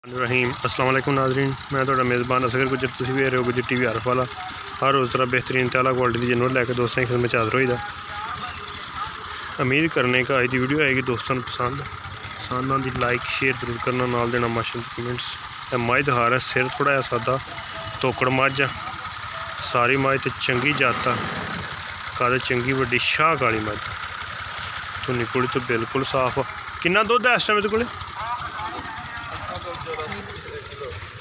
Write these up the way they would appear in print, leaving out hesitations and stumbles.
रहीम अस्सलाम वालेकुम नाज़रीन, मैं थोड़ा मेज़बान असगर गुजर, तुसीं वे रहे हो गुजर टीवी आरफ वाला। हर रोज़ तरह बेहतरीन तला क्वालिटी की जानवर लैके दोस्तों की खिदमत हाज़िर होईदा। उम्मीद करने का अज की वीडियो आएगी दोस्तों पसंद आती, लाइक शेयर जरूर करना, नाल देना माशाअल्लाह कमेंट्स। मझ दिखा रहा सिर थोड़ा जहा सादा तोकड़ मझ आ, सारी मझ तो चंगी जात आ, कद चंगी वड्डी शाह काली मझ, धुनी कुड़ी तो बिल्कुल साफ आ। किन्ना दुध है इस टाइम को?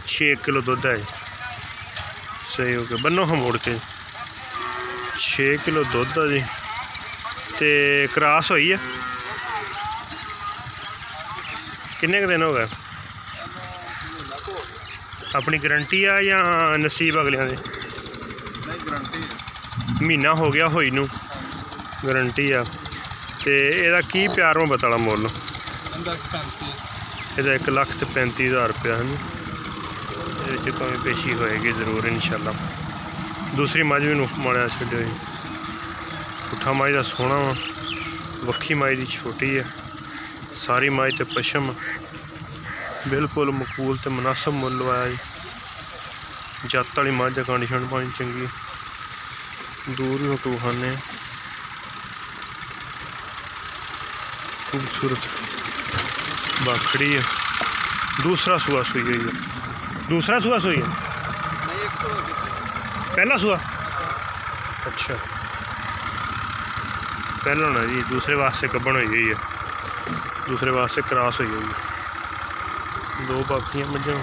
6 किलो दुध है। सही हो गया, बनो हम मुड़ के 6 किलो दुध है जी। तो क्रॉस हुई है, किन्ने दिन हो गए? अपनी गारंटी आ या नसीब अगलियां दे? महीना हो गया होई नू, गारंटी आ। तो यदा की प्यार मुहब्बत वाला मुल? यदा 1,35,000 रुपया है। ये कमी पेशी होएगी जरूर इंशाल्लाह। दूसरी मझ भी माड़ा छड्यो जी, पुट्ठा मझ का सोहना वा, वक्खी मझ की छोटी है, सारी मझ तो पशम बिल्कुल मकबूल तो मुनासिब मुल आया जी। जत्त वाली मझ है, कंडीशन पानी चंगी, दूर ही टू खाने खूबसूरत बाखड़ी है। दूसरा सुआ सुई हुई है, दूसरा सुआ सुई है, पहला सुआ? अच्छा, पहला ना जी, दूसरे वास्ते कब्बन हुई हुई है, दूसरे वास्ते क्रॉस हुई हुई है। दो बाकियां मझां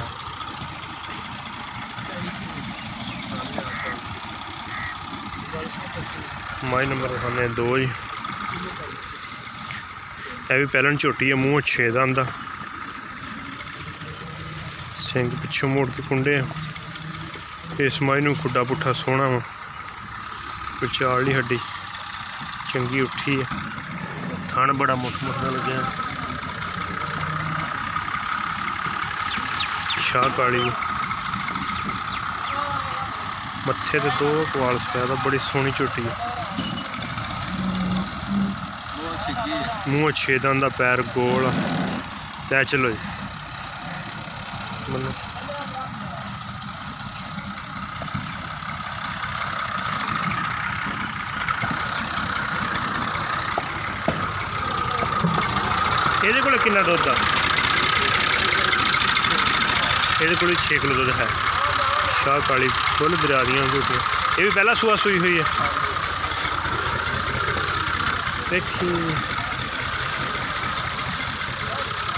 मझ नंबर खाने 2 जी। यह भी पहलन झोटी है, मूँह 6 दंद, सिंग पिछों मोड़ के कुंडे। इस मझ नूं खुड्डा पुट्ठा सोहना वा, विचाली हड्डी चंगी उठी है, थन बड़ा मुठ मुठा लग्या, शाह काली, मत्थे ते 2 कवाल सफेद, बड़ी सोहनी झोटी है। मूँह 6 दंद, पैर गोल। लै चलो जी मनो। ये को कितना दुध आ? ये को 6 किलो दुध है। शाह काली फुल दरिया दियां झोटियां। ये भी पहला सुआ सुई हुई है। देखी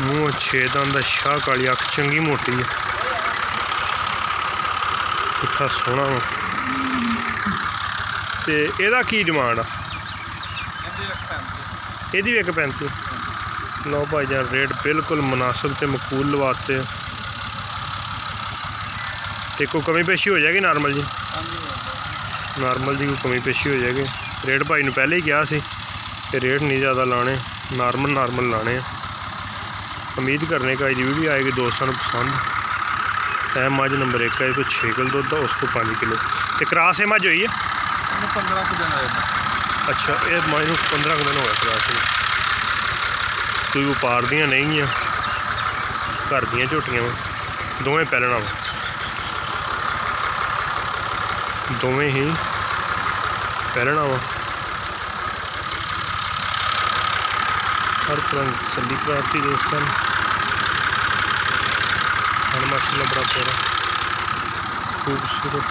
मूँह 6 दंद, शाह काली, अख चंगी मोटी है, पुट्ठा सोहना वा। तो यदा की डिमांड आ? ये भी 1,35। लो भाई जान, रेट बिल्कुल मुनासिब तो मकबूल लवाते। तो कोई कमी पेशी हो जाएगी नॉर्मल जी? नॉर्मल जी कोई कमी पेशी हो जाएगी। रेट भाई ने पहले ही कहा सी कि रेट नहीं ज़्यादा लाने, नॉर्मल लाने। उम्मीद करने का ये वीडियो आएगी दोस्तों को पसंद। है मझ नंबर 1 है, इसको 6 किलो दुध, उसको 5 किलो। तो क्रॉस है मझ हुई है? 15 दिन हो। अच्छा, ये मझ को 15 दिन हो गया क्रॉस। कोई व्यापार दियाँ नहीं है, घर दियाँ झोटियां वा, दोवें पैलना वा, दोवें ही पैलना वा। हर तरह तसल्ली कराती दोस्तों ने। हर माशाल्लाह बड़ा प्यारा खूबसूरत।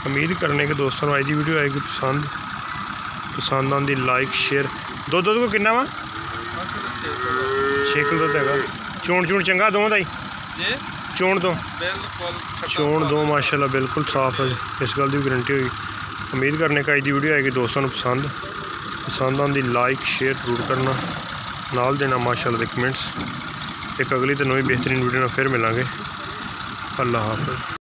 उम्मीद करने के दोस्तों आज की वीडियो आएगी पसंद आती, लाइक शेयर। दुध को कितना वा? 6 किलो दुध है। चोण चंगा दो दा? चोण दो माशाल्लाह बिल्कुल साफ है, इस गल की गारंटी होगी। उम्मीद करने का आज की वीडियो आएगी दोस्तों को पसंद आती, लाइक शेयर जरूर करना, नाल देना माशाल्लाह दे कमेंट्स। एक अगली तो नई बेहतरीन वीडियो में फिर मिलेंगे। अल्लाह हाफ़िज़।